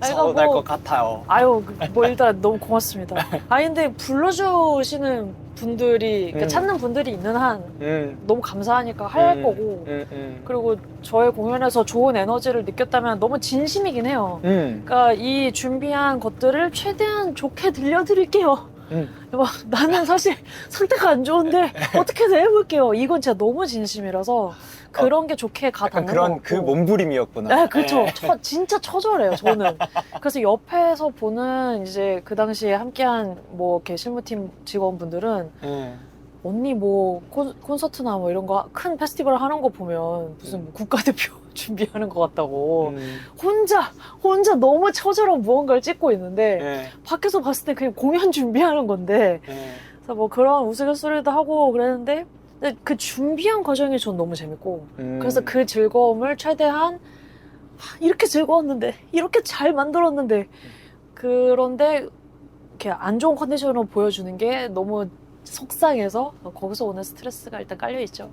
서운할 뭐- 것 같아요. 아유, 뭐 일단 너무 고맙습니다. 아 근데 불러주시는 분들이, 그러니까 찾는 분들이 있는 한 너무 감사하니까 할 거고, 그리고 저의 공연에서 좋은 에너지를 느꼈다면 너무 진심이긴 해요. 그러니까 이 준비한 것들을 최대한 좋게 들려드릴게요. 막 나는 사실 상태가 안 좋은데 어떻게든 해볼게요. 이건 진짜 너무 진심이라서 그런 게 좋게 가 약간 닿는 그런 것 그 같고. 몸부림이었구나. 네, 그렇죠. 진짜 처절해요, 저는. 그래서 옆에서 보는 이제 그 당시에 함께한 뭐 이렇게 실무팀 직원분들은 언니 뭐 콘서트나 뭐 이런 거 큰 페스티벌 하는 거 보면 무슨 뭐 국가대표 준비하는 것 같다고. 혼자 너무 처절한 무언가를 찍고 있는데 밖에서 봤을 때 그냥 공연 준비하는 건데, 그래서 뭐 그런 우스갯소리도 하고 그랬는데, 근데 그 준비한 과정이 전 너무 재밌고, 그래서 그 즐거움을 최대한 이렇게 즐거웠는데, 이렇게 잘 만들었는데, 그런데 이렇게 안 좋은 컨디션으로 보여주는 게 너무 속상해서 거기서 오는 스트레스가 일단 깔려 있죠.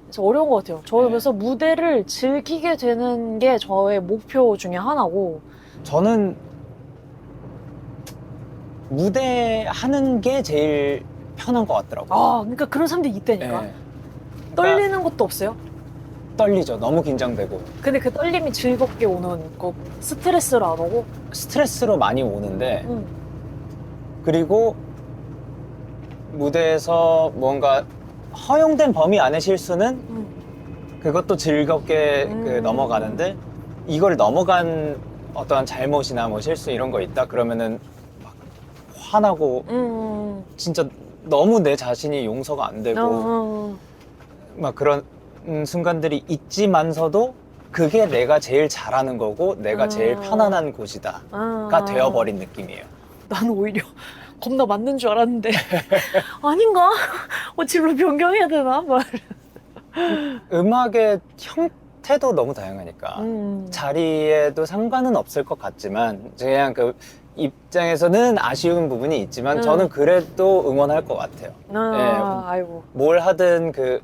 그래서 어려운 것 같아요. 저는 그래서 무대를 즐기게 되는 게 저의 목표 중에 하나고. 저는 무대 하는 게 제일 편한 것 같더라고요. 아, 그러니까 그런 사람들이 있다니까. 네. 떨리는 것도 없어요? 떨리죠. 너무 긴장되고. 근데 그 떨림이 즐겁게 오는 거, 스트레스로 안 오고? 스트레스로 많이 오는데, 응. 그리고 무대에서 뭔가 허용된 범위 안의 실수는 응. 그것도 즐겁게 그 넘어가는데, 이걸 넘어간 어떠한 잘못이나 뭐 실수 이런 거 있다 그러면은 막 화나고 진짜 너무 내 자신이 용서가 안 되고 막 그런 순간들이 있지만서도 그게 내가 제일 잘하는 거고 내가 제일 편안한 곳이다가 되어버린 느낌이에요. 나는 오히려 겁나 맞는 줄 알았는데 아닌가? 진로 변경해야 되나? 막. 음악의 형태도 너무 다양하니까 자리에도 상관은 없을 것 같지만 그냥 그 입장에서는 아쉬운 부분이 있지만 저는 그래도 응원할 것 같아요. 아이고. 뭘 하든 그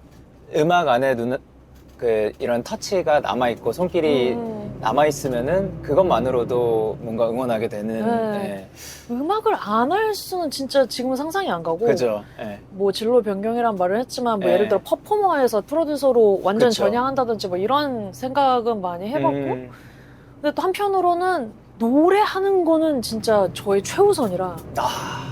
음악 안에 그 이런 터치가 남아있고 손길이 남아있으면은 그것만으로도 뭔가 응원하게 되는. 네. 음악을 안 할 수는 진짜 지금은 상상이 안 가고. 그죠. 뭐 진로 변경이란 말을 했지만 뭐 네. 예를 들어 퍼포머에서 프로듀서로 완전 그쵸. 전향한다든지 뭐 이런 생각은 많이 해봤고, 근데 또 한편으로는 노래하는 거는 진짜 저의 최우선이라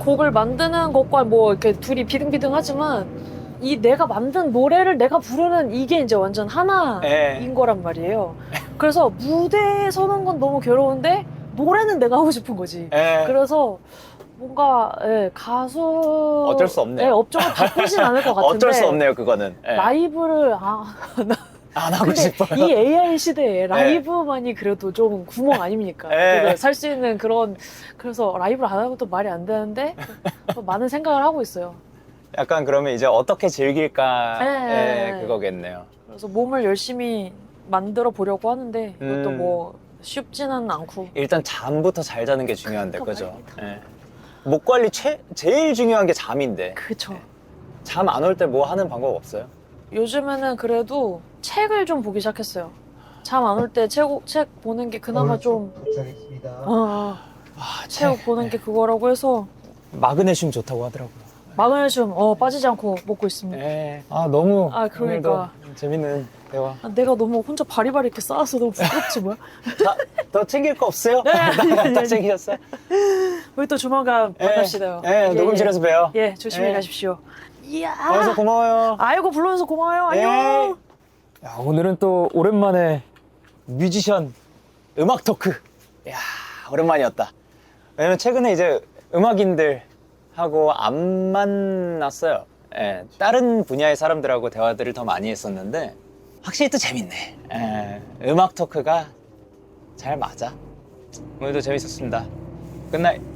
곡을 만드는 것과 뭐 이렇게 둘이 비등비등하지만 이 내가 만든 노래를 내가 부르는 이게 이제 완전 하나인 거란 말이에요. 그래서 무대에 서는 건 너무 괴로운데 노래는 내가 하고 싶은 거지. 그래서 뭔가 가수 어쩔 수 없네요. 업종을 바꾸진 않을 것 같은데 어쩔 수 없네요, 그거는. 라이브를 안 하고 근데 싶어요. 이 AI 시대에 라이브만이 그래도 좀 구멍 아닙니까? 살 수 있는 그런. 그래서 라이브를 안 하고 또 말이 안 되는데 많은 생각을 하고 있어요. 약간 그러면 이제 어떻게 즐길까의 그거겠네요. 그래서 몸을 열심히 만들어 보려고 하는데 이것도 뭐 쉽지는 않고. 일단 잠부터 잘 자는 게 중요한데, 그죠? 목 관리 제일 중요한 게 잠인데. 그쵸. 잠 안 올 때 뭐 하는 방법 없어요? 요즘에는 그래도 책을 좀 보기 시작했어요. 잠 안 올 때 책 보는 게 그나마 좀 도착했습니다. 책 보는 게 그거라고 해서 마그네슘 좋다고 하더라고요. 마그네슘 빠지지 않고 먹고 있습니다. 너무 그러니까 오늘도 재밌는 대화. 내가 너무 혼자 바리바리 이렇게 쌓아서 너무 부끄럽지 뭐야? 더 챙길 거 없어요? 아니. 다 챙기셨어요? 우리 또 조만간 만납시다요. 녹음실에서 봬요. 조심히 가십시오. 이야. 불러서 고마워요. 아이고 불러줘서 고마워요. 안녕. 야, 오늘은 또 오랜만에 뮤지션 음악 토크. 야, 오랜만이었다. 왜냐면 최근에 이제 음악인들하고 안 만났어요. 다른 분야의 사람들하고 대화들을 더 많이 했었는데 확실히 또 재밌네. 음악 토크가 잘 맞아. 오늘도 재밌었습니다. 굿나잇.